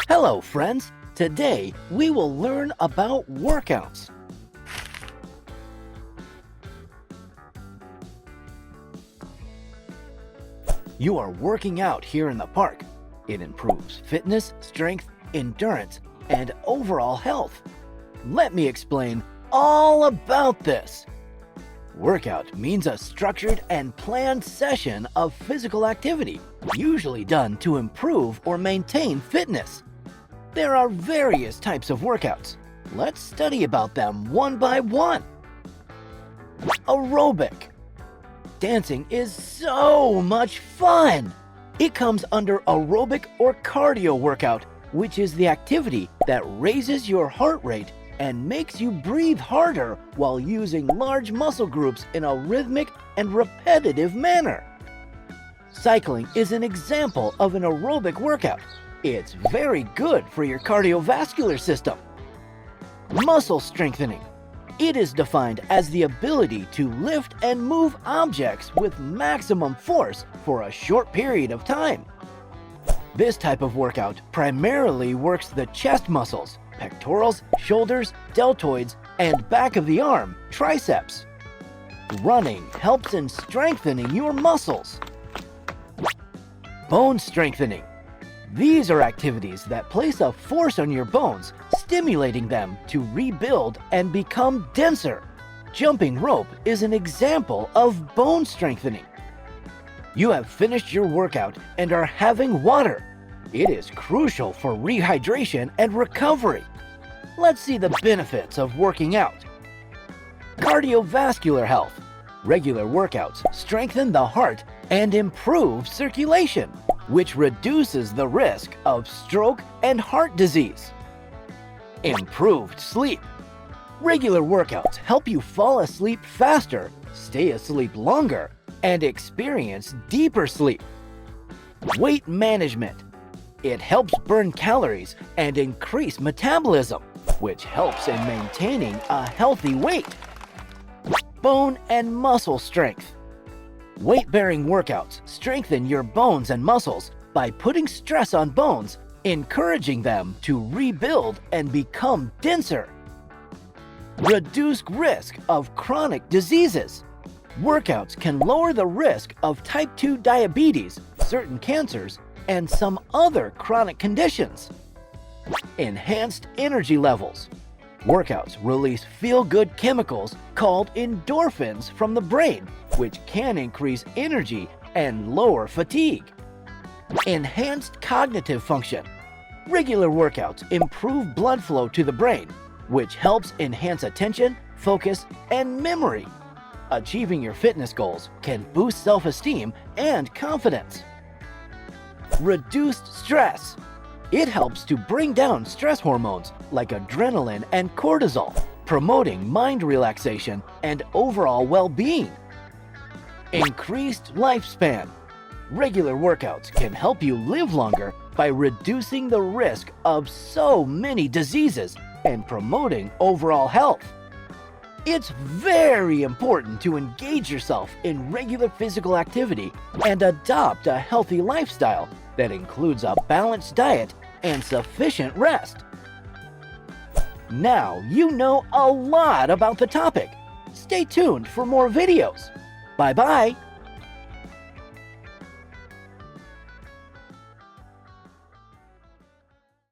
Hello, friends! Today, we will learn about workouts. You are working out here in the park. It improves fitness, strength, endurance, and overall health. Let me explain all about this. Workout means a structured and planned session of physical activity, usually done to improve or maintain fitness. There are various types of workouts. Let's study about them one by one. Aerobic. Dancing is so much fun! It comes under aerobic or cardio workout, which is the activity that raises your heart rate and makes you breathe harder while using large muscle groups in a rhythmic and repetitive manner. Cycling is an example of an aerobic workout. It's very good for your cardiovascular system. Muscle strengthening. It is defined as the ability to lift and move objects with maximum force for a short period of time. This type of workout primarily works the chest muscles, pectorals, shoulders, deltoids, and back of the arm, triceps. Running helps in strengthening your muscles. Bone strengthening. These are activities that place a force on your bones, stimulating them to rebuild and become denser. Jumping rope is an example of bone strengthening. You have finished your workout and are having water. It is crucial for rehydration and recovery. Let's see the benefits of working out. Cardiovascular health. Regular workouts strengthen the heart and improve circulation, which reduces the risk of stroke and heart disease. Improved sleep. Regular workouts help you fall asleep faster, stay asleep longer, and experience deeper sleep. Weight management. It helps burn calories and increase metabolism, which helps in maintaining a healthy weight. Bone and muscle strength. Weight-bearing workouts strengthen your bones and muscles by putting stress on bones, encouraging them to rebuild and become denser. Reduced risk of chronic diseases. Workouts can lower the risk of type 2 diabetes, certain cancers, and some other chronic conditions. Enhanced energy levels. Workouts release feel-good chemicals called endorphins from the brain, which can increase energy and lower fatigue. Enhanced cognitive function. Regular workouts improve blood flow to the brain, which helps enhance attention, focus, and memory. Achieving your fitness goals can boost self-esteem and confidence. Reduced stress. It helps to bring down stress hormones like adrenaline and cortisol, promoting mind relaxation and overall well-being. Increased lifespan. Regular workouts can help you live longer by reducing the risk of so many diseases and promoting overall health. It's very important to engage yourself in regular physical activity and adopt a healthy lifestyle that includes a balanced diet and sufficient rest. Now you know a lot about the topic. Stay tuned for more videos. Bye-bye.